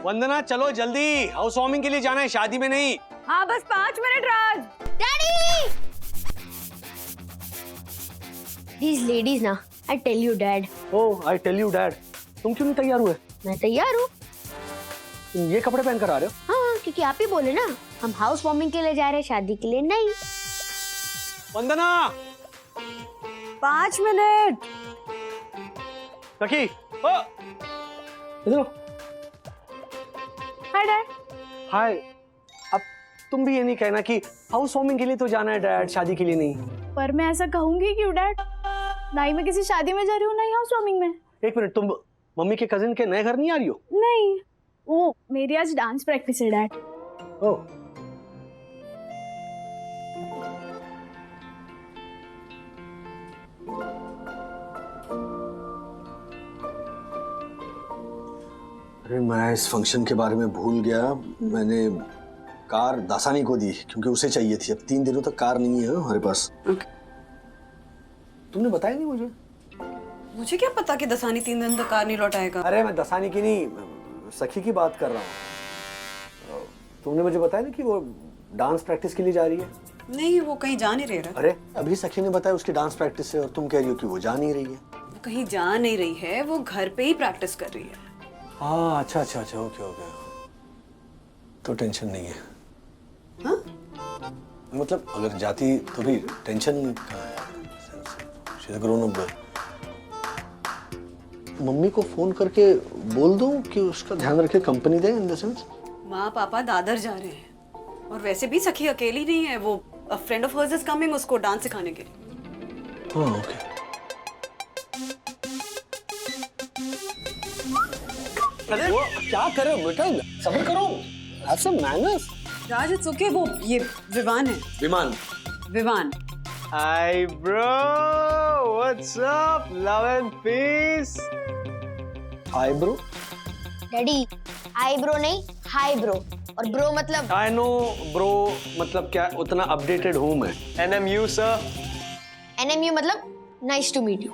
वंदना चलो जल्दी, house warming के लिए जाना है, शादी में नहीं। हाँ बस 5 minute Raj. Daddy! These ladies ना, I tell you dad. Oh I tell you dad, तुम क्यों नहीं तैयार हुए? मैं तैयार हूँ। तुम ये कपड़े पहन कर आ रहे हो? हाँ क्योंकि आप ही बोले ना हम हाउस वार्मिंग के लिए जा रहे हैं, शादी के लिए नहीं। वंदना 5 मिनट। सखी इधर हाय डैड। हाय। अब तुम भी ये नहीं कहना कि हाउस वार्मिंग के लिए तो जाना है डैड, शादी के लिए नहीं। पर मैं ऐसा कहूंगी क्यों डैड? ना ही मैं किसी शादी में जा रही हूँ ना ही हाउस वार्मिंग में। एक मिनट, तुम मम्मी के कजिन के नए घर नहीं आ रही हो? नहीं, वो मेरी आज डांस प्रैक्टिस है डैड। ओह अरे मैं इस फंक्शन के बारे में भूल गया। मैंने कार दासानी को दी क्योंकि उसे चाहिए थी। अब 3 दिनों तक कार नहीं है हमारे पास। तुमने बताया नहीं मुझे। मुझे क्या पता कि दसानी 3 दिन तक कार नहीं लौटाएगा। अरे मैं दसानी की नहीं, सखी की बात कर रहा हूँ। तुमने मुझे बताया ना कि वो डांस प्रैक्टिस के लिए जा रही है। नहीं, वो कहीं जा नहीं रहा। अरे अभी सखी ने बताया उसकी डांस प्रैक्टिस है और तुम कह रही हो कि वो जा नहीं रही है। वो कहीं जा नहीं रही है, वो घर पे ही प्रैक्टिस कर रही है। हाँ अच्छा अच्छा अच्छा, ओके ओके, तो टेंशन नहीं है। हाँ? मतलब अगर जाती तो भी टेंशन कहाँ है? She's a grown up girl. Mummy को फोन करके बोल दूं कि उसका ध्यान रखे, company they in the sense. माँ पापा दादर जा रहे हैं और वैसे भी सखी अकेली नहीं है, वो a friend of hers is coming उसको डांस सिखाने के लिए। हाँ ओके। अरे वो क्या कर रहे हो बेटा, सब्र करो, have some manners. Raj it's okay, वो ये विवान है। Viman. Vivaan. Hi bro, what's up? Love and peace. Hi bro. Daddy eyebrow नहीं हाई ब्रो, और ब्रो मतलब आई नो ब्रो मतलब क्या, उतना अपडेटेड हूँ मैं। NMU sir. NMU मतलब nice to meet you,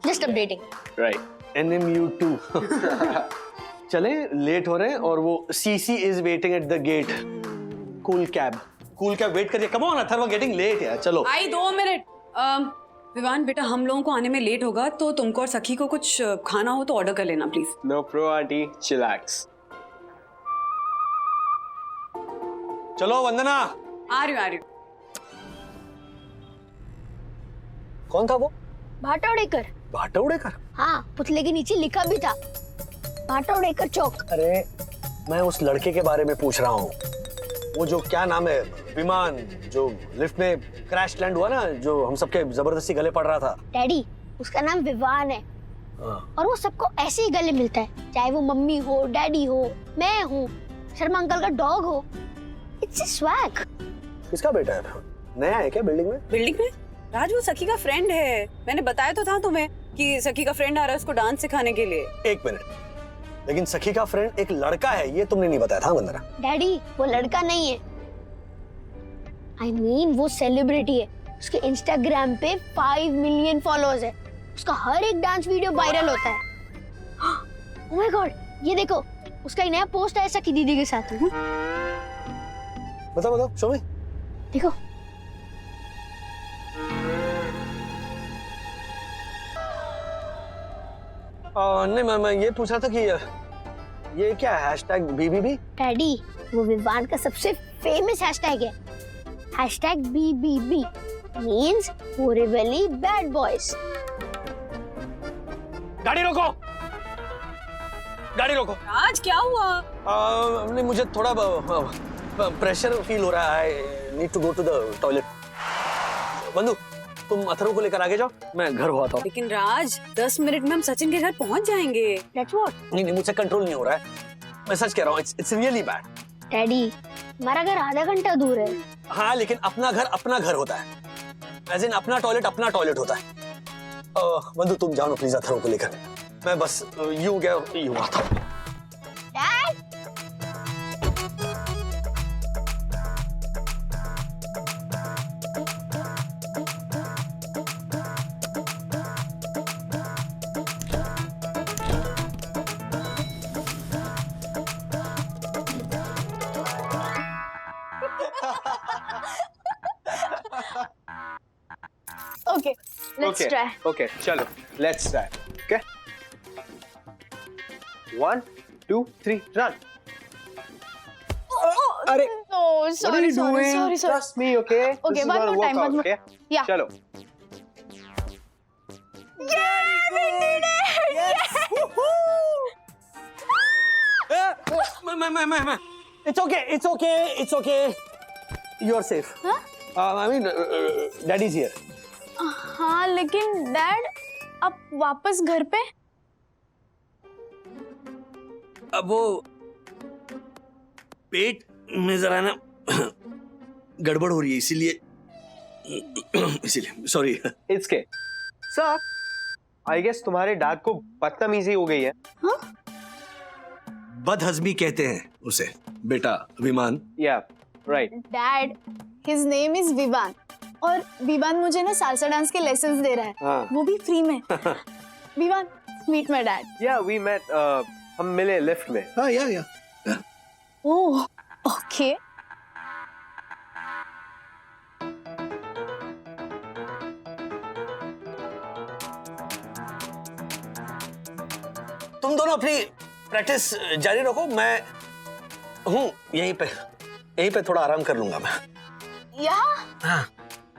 just updating. Right. NMU2 चले, लेट हो रहे हैं और वो CC is waiting at the gate. Cool cab wait करिए। Come on Atharv, getting late यार, चलो। आई 2 मिनट। विवान बेटा, हम लोगों को आने में लेट होगा तो तुमको और सखी को कुछ खाना हो तो ऑर्डर कर लेना please. No pro auntie, chillax. चलो वंदना। आ रही हूँ। कौन था वो? भाटौड़ेकर। भाटौड़ेकर? हाँ, पुतले के नीचे लिखा भी था भाटौड़ेकर चौक। अरे मैं उस लड़के के बारे में पूछ रहा हूँ, वो जो क्या नाम है, विमान, जो लिफ्ट में क्रैश लैंड हुआ ना, जो हम सबके जबरदस्ती गले पड़ रहा था। डैडी उसका नाम विवान है। और वो सबको ऐसे ही गले मिलता है, चाहे वो मम्मी हो, डैडी हो, मैं हूँ, शर्मा अंकल का डॉग हो। It's a swag. किसका बेटा है? नया है क्या बिल्डिंग में? बिल्डिंग में? राज वो सखी का फ्रेंड है, मैंने बताया तो था तुम्हें कि सखी का फ्रेंड आ रहा है उसको डांस सिखाने के लिए। एक मिनट, लेकिन सखी का फ्रेंड एक लड़का है, ये तुमने नहीं बताया था वंदना। डैडी वो लड़का नहीं है, I mean, वो सेलिब्रिटी है। उसके इंस्टाग्राम पे 5 मिलियन फॉलोअर्स है। उसका हर एक डांस वीडियो वायरल होता है। ओह माय गॉड, ये देखो उसका एक नया पोस्ट है सखी दीदी के साथ। बताओ शो में देखो। नहीं मैं ये पूछ रहा था कि ये क्या है #BBB? डैडी वो विवान का सबसे फेमस हैशटैग है। #BBB means Borivali bad boys। गाड़ी रोको। राज क्या हुआ? नहीं मुझे थोड़ा प्रेशर फील हो रहा है। Need to go to the toilet. बंधु तुम अथर्व को लेकर आगे जाओ, मैं घर हुआ था। लेकिन राज 10 मिनट में हम सचिन के घर पहुंच जाएंगे। That's what? नहीं मुझसे कंट्रोल नहीं हो रहा है, मैं सच कह रहा हूँ। It's really bad. डैडी हमारा घर आधा घंटा दूर है। हाँ लेकिन अपना घर होता है, एज इन अपना टॉयलेट होता है। बंधु तुम जाओ प्लीज अथर्व को लेकर, मैं बस यूं आता हूँ। Dad Let's okay. try. Okay, chalo. Let's try. Okay. 1, 2, 3, run. Arey, Oh, what are sorry, you sorry, doing? sorry, sorry. Trust me, okay? Okay, This is one gonna more work time, out, one more. okay? Yeah. Chalo. It's okay, it's okay, it's okay. You're safe. Huh? I mean, Daddy's here. हाँ लेकिन dad अब वापस घर पे अब वो पेट में जरा ना गड़बड़ हो रही है इसीलिए sorry. It's okay. Sir, I guess तुम्हारे डैड को बदतमीजी हो गई है. बदहजमी कहते हैं उसे बेटा Viman. Yeah, right. Dad his name is Vivaan और विवान मुझे ना सालसा डांस के लेसन्स दे रहा है. हाँ. वो भी फ्री में. Vivaan meet my dad. Yeah, we met. हम मिले लिफ्ट में. हाँ या ओह ओके. तुम दोनों अपनी प्रैक्टिस जारी रखो. मैं हूँ यहीं पे थोड़ा आराम कर लूंगा मैं. यहाँ हाँ.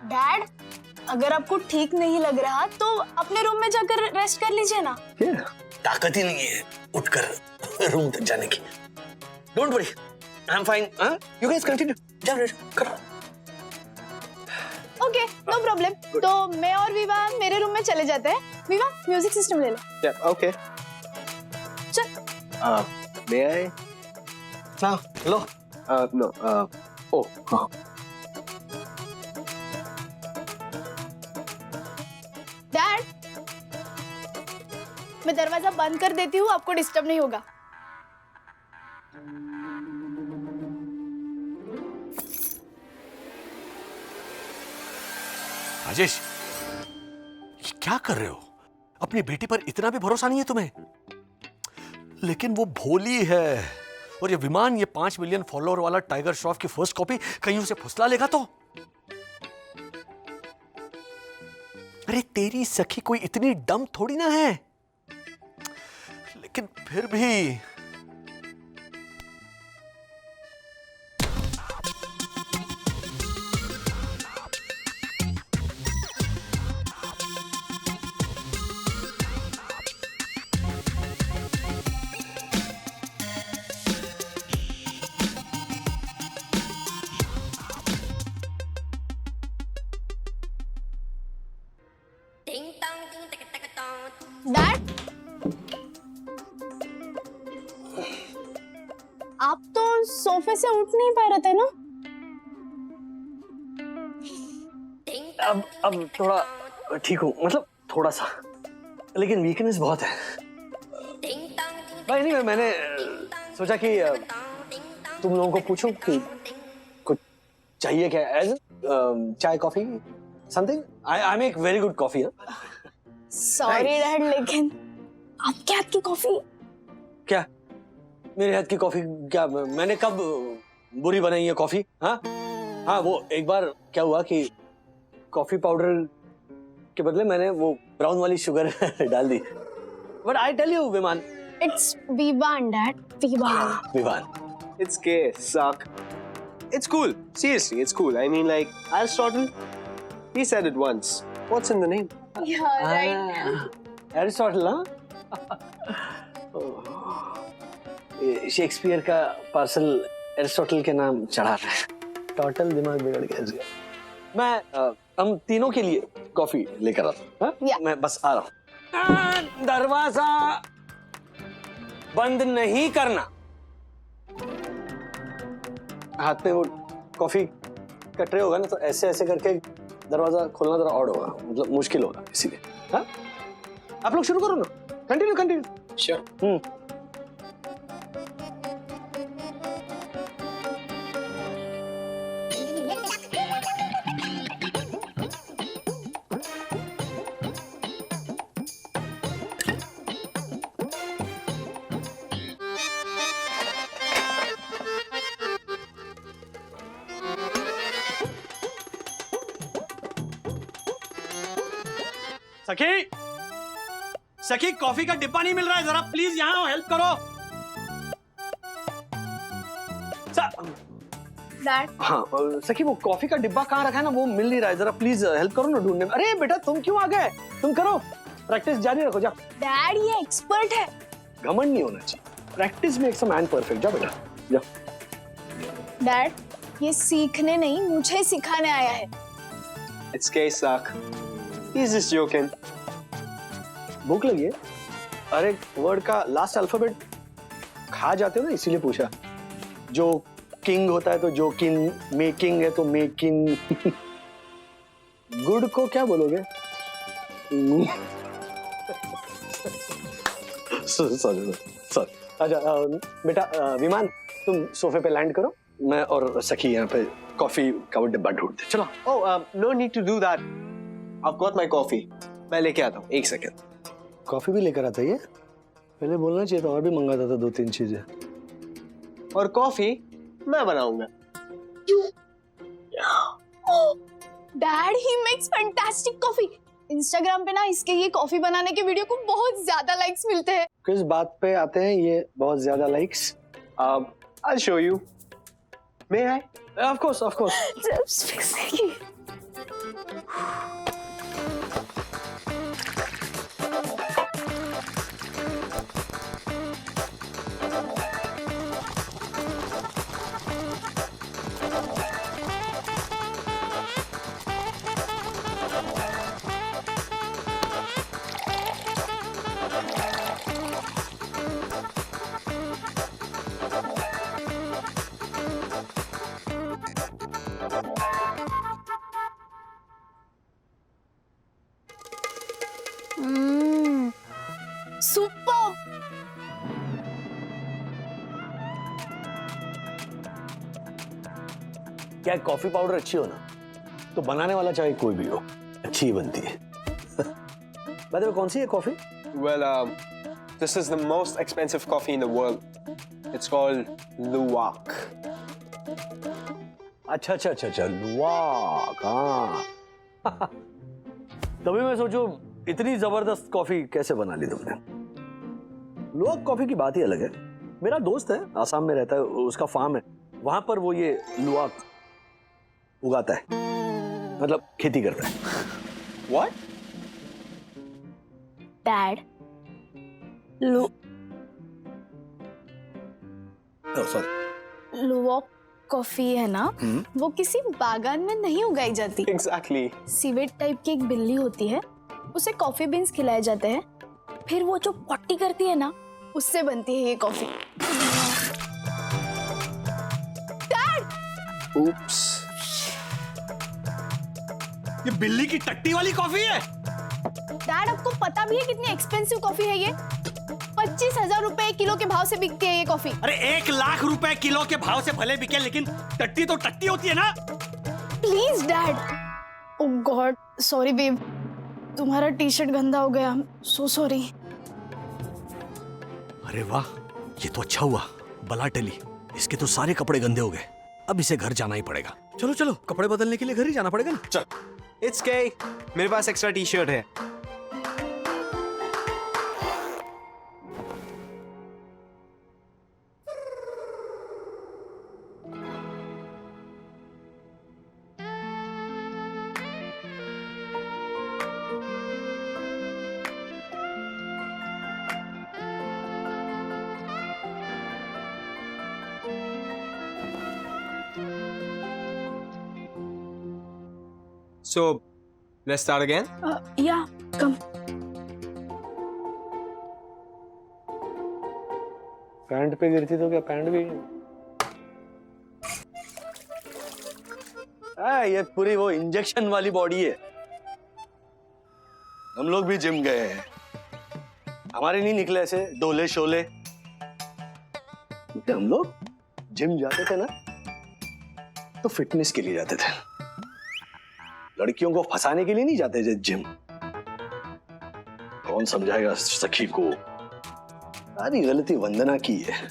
डैड अगर आपको ठीक नहीं लग रहा तो अपने रूम में जाकर रेस्ट कर लीजिए ना. ताकत ही नहीं है उठकर रूम तक जाने की. Don't worry, I am fine. You guys continue. जाओ रेस्ट करो. Okay no problem. तो मैं और विवा मेरे रूम में चले जाते हैं. विवा म्यूजिक सिस्टम ले लो. Yeah, okay. चल. May I? हाँ लो. No. Oh. डैड मैं दरवाजा बंद कर देती हूँ, आपको डिस्टर्ब नहीं होगा. राजेश, ये क्या कर रहे हो? अपनी बेटी पर इतना भी भरोसा नहीं है तुम्हें? लेकिन वो भोली है और ये विमान, ये 5 मिलियन फॉलोअर वाला टाइगर श्रॉफ की फर्स्ट कॉपी कहीं उसे फुसला लेगा तो? अरे तेरी सखी कोई इतनी डम थोड़ी ना है. लेकिन फिर भी डैड आप तो सोफे से उठ नहीं पा रहे थे ना. अब थोड़ा ठीक हूँ, मतलब थोड़ा सा, लेकिन वीकनेस बहुत है. भाई नहीं, मैंने सोचा कि तुम लोगों को पूछूं कि कुछ चाहिए क्या. एज चाय coffee something. I make very good coffee. Sorry dad लेकिन आपके हाथ की कॉफी. क्या मेरे हाथ की कॉफी? क्या मैंने कब बुरी बनाई है कॉफी? हाँ वो एक बार क्या हुआ कि कॉफी पाउडर के बदले मैंने वो ब्राउन वाली शुगर डाल दी. But I tell you Viman, it's Vivaan dad. Vivaan. It's gay, suck. It's cool. Seriously, it's cool. I mean, like, Aristotle, he said it once. What's in the name? Aristotle. Shakespeare का parcel Aristotle के नाम चढ़ा रहे हैं. Total दिमाग बिगड़ गया इसका. मैं हम तीनों के लिए कॉफी लेकर आता हूँ. Yeah. मैं बस आ रहा हूँ. दरवाजा बंद नहीं करना. हाथ में वो कॉफी कट रहे होगा ना, तो ऐसे ऐसे करके दरवाजा खोलना जरा ऑड होगा, मतलब मुश्किल होगा इसीलिए. हाँ आप लोग शुरू करो ना. कंटिन्यू. Sure. सखी, सखी कॉफी का डिब्बा नहीं मिल रहा है, जरा प्लीज यहाँ आओ, हेल्प करो। डैड हाँ सखी, वो कॉफी का डिब्बा कहाँ रखा है ना, वो मिल नहीं रहा है, जरा प्लीज हेल्प करो ना ढूंढने में। अरे बेटा तुम क्यों आ गए, तुम करो, प्रैक्टिस जारी रखो, जा। डैड ये एक्सपर्ट है। घमंड नहीं होना चाहिए, practice makes a man perfect. जा बेटा जा। डैड ये सीखने नहीं मुझे सिखाने आया है। It's gay suck. He's just joking. भूख लगी है? अरे वर्ड का लास्ट अल्फाबेट खा जाते हो ना, इसीलिए पूछा। जो किंग होता है तो जो किंग, मेकिंग है तो मेकिंग। गुड को क्या बोलोगे? सॉरी। अच्छा बेटा विमान, तुम सोफे पे लैंड करो, मैं और सखी यहाँ पे कॉफी का वो डिब्बा ढूंढते। चलो। Oh, no need to do that. I've got my coffee. मैं लेके आता हूँ, एक सेकेंड। कॉफी भी लेकर आता है? पहले बोलना चाहिए था, और भी मंगाता था 2-3 चीजें। और कॉफी मैं बनाऊंगा। Dad he makes fantastic coffee. Instagram पे ना इसके ये कॉफी बनाने के वीडियो को बहुत ज्यादा लाइक्स मिलते हैं। किस बात पे आते हैं ये बहुत ज्यादा likes? I'll show you. May I? Of course, of course. Just fixing. Super. क्या कॉफी पाउडर अच्छी हो ना, तो बनाने वाला चाहे कोई भी हो, अच्छी ही बनती है। बताओ कौन सी है coffee? Well, this is the most expensive coffee in the world. It's called Luwak. अच्छा, लुवाक। हाँ। तभी मैं सोचूं इतनी जबरदस्त कॉफी कैसे बना ली तुमने। लुवाक कॉफी की बात ही अलग है। मेरा दोस्त है, आसाम में रहता है, उसका फार्म है, वहां पर वो ये लुवाक उगाता है, मतलब खेती करता है। What? डैड सॉरी, लुवाक कॉफी है ना, वो किसी बागान में नहीं उगाई जाती। Exactly. सीवेट टाइप की एक बिल्ली होती है, उसे कॉफी बीन्स खिलाए जाते हैं, फिर वो जो पॉटी करती है ना, उससे बनती है ये कॉफी। Oops. ये बिल्ली की टट्टी वाली कॉफी है? डैड आपको पता भी है कितनी एक्सपेंसिव कॉफी है ये? 25,000 रुपए किलो के भाव से बिकती है ये कॉफी। अरे 1 लाख रुपए किलो के भाव से भले बिके, लेकिन टट्टी तो टट्टी होती है ना। Please dad. Oh god, sorry babe, तुम्हारा टी शर्ट गंदा हो गया, सो सॉरी। अरे वाह, ये तो अच्छा हुआ, बला टली। इसके तो सारे कपड़े गंदे हो गए, अब इसे घर जाना ही पड़ेगा। चलो चलो, कपड़े बदलने के लिए घर ही जाना पड़ेगा ना। चल। It's gay. मेरे पास एक्स्ट्रा टी शर्ट है। So, let's start again. या कम। पैंट पे गिरती तो क्या पैंट भी? ये पूरी वो इंजेक्शन वाली बॉडी है। हम लोग भी जिम गए हैं, हमारे नहीं निकले ऐसे डोले शोले। हम लोग जिम जाते थे ना, तो फिटनेस के लिए जाते थे, लड़कियों को फंसाने के लिए नहीं जाते थे जिम। कौन समझाएगा सखी को? सारी गलती वंदना की है।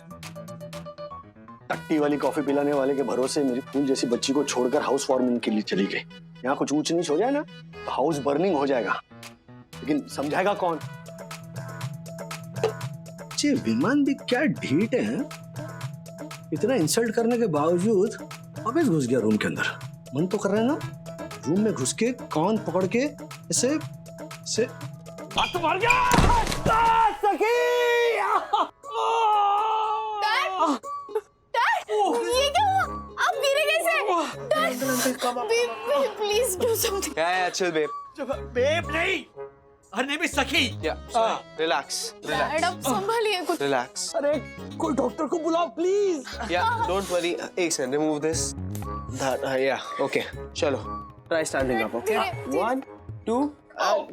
टट्टी वाली कॉफी पिलाने वाले के भरोसे मेरी फूल जैसी बच्ची को छोड़कर हाउस वार्मिंग के लिए चली गई। यहाँ कुछ ऊंच नीच हो जाए ना, तो हाउस बर्निंग हो जाएगा। लेकिन समझाएगा कौन? जी विमान भी क्या ढीठ है, इतना इंसल्ट करने के बावजूद वापस घुस गया रूम के अंदर। मन तो कर रहा है ना रूम में घुस के कान पकड़ के ऐसे ऐसे बात तो मार गया। सखी! ये क्या हुआ? आप गिरे कैसे? Please do something. Yeah, chill, babe. Babe नहीं, her name is Sakhi. Yeah, sorry. Relax. Dad आप संभालिए कुछ। Relax. अरे कोई डॉक्टर को बुलाओ प्लीज। Yeah, don't worry. एक second, remove this. That, yeah, okay. चलो, try standing up, okay? 1, 2,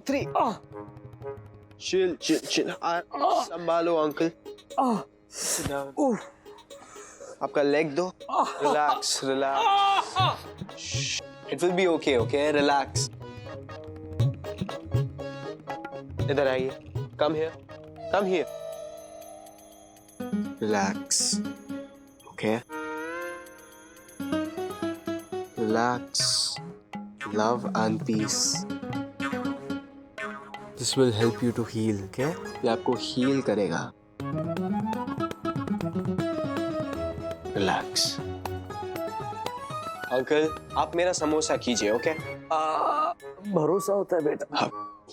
3. Chill, chill, chill. संभालो, uncle. Sit down. आपका leg दो. Relax, relax. Shh. It will be okay, okay? Relax. इधर आइए. Come here. Come here. Relax. Okay? Relax. Love and peace. This will help you to heal, okay? ये आपको heal करेगा. Relax. Uncle, आप मेरा समोसा कीजिए, ओके? भरोसा होता है बेटा।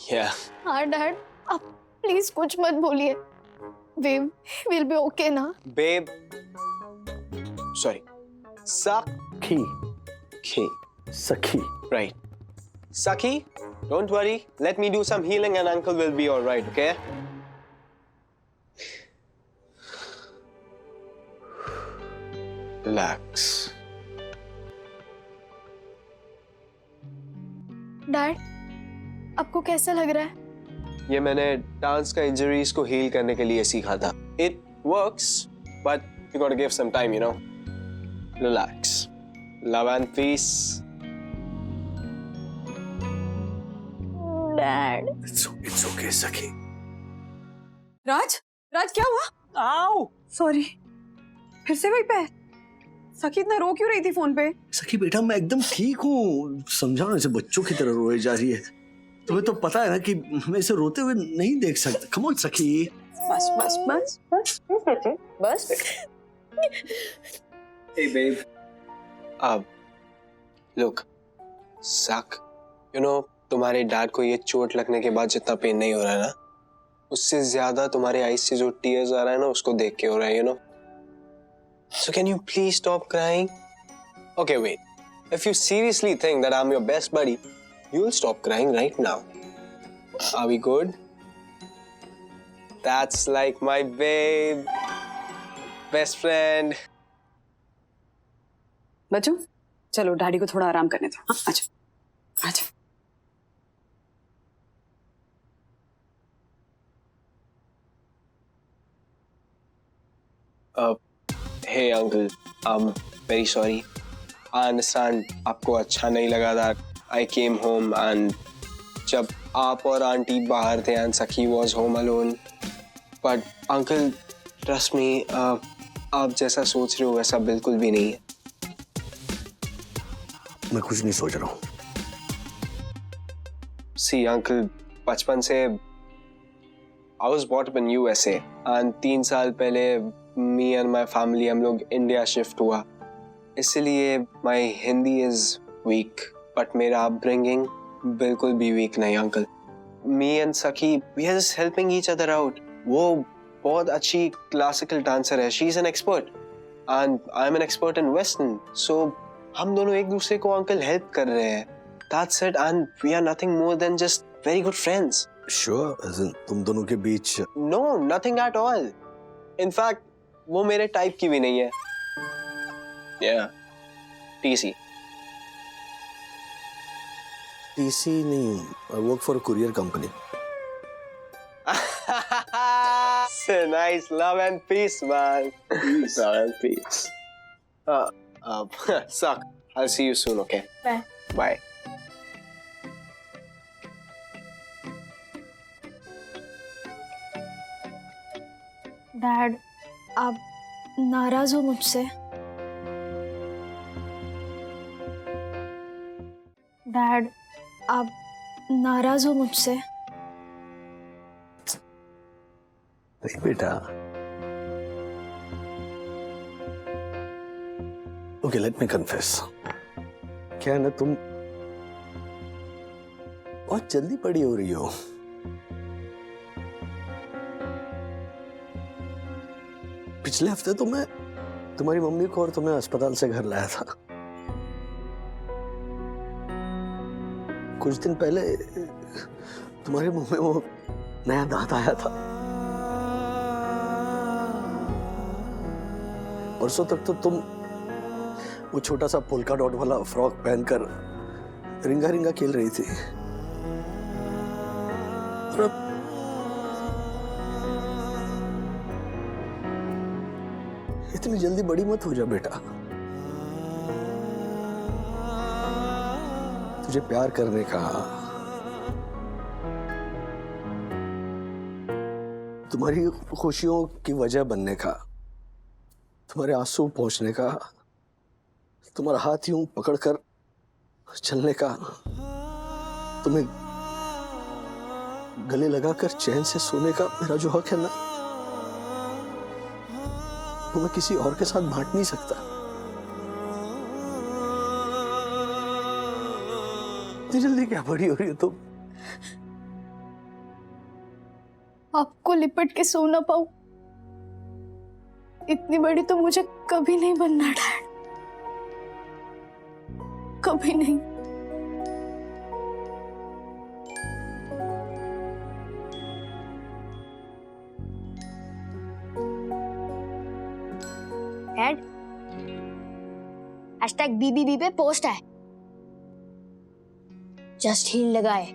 Yeah. हाँ डैड, आप प्लीज कुछ मत बोलिए। वेव विल बी ओके ना? Babe. Sorry. Sakhi. सखी। Right. Sakhi, don't worry. Let me do some healing and uncle will be all right, okay? Relax. Dad आपको कैसा लग रहा है? ये मैंने डांस का इंजरीज को हील करने के लिए सीखा था. It works, but you gotta give some time, you know. Relax. Love and peace. Dad It's okay सखी। राज, राज क्या हुआ? आओ। सॉरी, फिर से वही पे? सखी इतना रो क्यों रही थी फोन पे? सखी बेटा मैं एकदम ठीक हूँ, समझाओ इसे, बच्चों की तरह रोए जा रही है। तुम्हें तो पता है ना कि मैं इसे रोते हुए नहीं देख सकता। कम ऑन सखी। बस बस बस बस बेटे बस। Hey babe. Look. Suck. You know, तुम्हारे डैड को ये चोट लगने के बाद जितना पेन नहीं हो रहा है ना, उससे ज्यादा तुम्हारे आईज से जो टीयर्स आ रहा है ना, उसको देख के हो रहा है, you know. So can you please stop crying? Okay, wait. If you seriously think that I'm your best buddy, you'll stop crying right now. Are we good? That's like my babe. Best friend. बच्चों चलो daddy को थोड़ा आराम करने दो। हाँ, आजा आजा। Hey uncle, I'm very sorry. I understand आपको अच्छा नहीं लगा that I came home and जब आप और आंटी बाहर थे and Sakhi was home alone. But uncle, trust me, आप जैसा सोच रहे हो वैसा बिल्कुल भी नहीं है. मैं कुछ नहीं सोच रहा हूँ। See uncle, बचपन से I was brought up in USA and 3 साल पहले me and my family हम लोग इंडिया शिफ्ट हुआ, इसलिए my Hindi is weak, but मेरा upbringing बिल्कुल भी weak नहीं uncle. Me and Sakhi, we are just helping each other out. वो बहुत अच्छी क्लासिकल डांसर है, she is an expert and I am an expert in western, so हम दोनों एक दूसरे को अंकल हेल्प कर रहे हैं. That's it and we are nothing more than just very good friends. Sure, as in, तुम दोनों के बीच No, nothing at all. In fact, वो मेरे टाइप की भी नहीं है. Yeah, TC. TC नहीं, I work for a courier company. So nice, love and peace, man. Love and peace. Suck. I'll see you soon, okay? Bye. Bye. Dad आप नाराज हो मुझसे? डैड आप नाराज हो मुझसे? नहीं बेटा। Okay, let me confess. क्या है ना, तुम बहुत जल्दी बड़ी हो रही हो। पिछले हफ्ते तो मैं तुम्हारी मम्मी को और तुम्हें अस्पताल से घर लाया था। कुछ दिन पहले तुम्हारे मुंह में वो नया दांत आया था। परसों तक तो तुम वो छोटा सा पोल्का डॉट वाला फ्रॉक पहनकर रिंगा रिंगा खेल रही थी। और अब इतनी जल्दी बड़ी मत हो जा बेटा। तुझे प्यार करने का, तुम्हारी खुशियों की वजह बनने का, तुम्हारे आंसू पहुंचने का, तुम्हारा हाथ यूं पकड़कर चलने का, तुम्हें गले लगाकर चैन से सोने का मेरा जो हक है ना, वो मैं किसी और के साथ बांट नहीं सकता। इतनी जल्दी क्या बड़ी हो रही हो तुम? आपको लिपट के सो ना पाऊं, इतनी बड़ी तो मुझे कभी नहीं बनना डैड, कभी नहीं। डैड, #BBB पे पोस्ट है, जस्ट हील लगाए।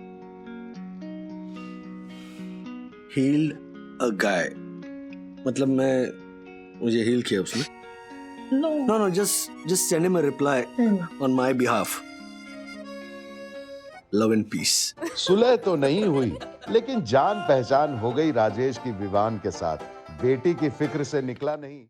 हील्ड अ गाय मतलब मुझे हील किया उसने? No, just send him a reply on my behalf. Love and peace. सुलह तो नहीं हुई, लेकिन जान पहचान हो गई राजेश की विवान के साथ। बेटी की फिक्र से निकला नहीं।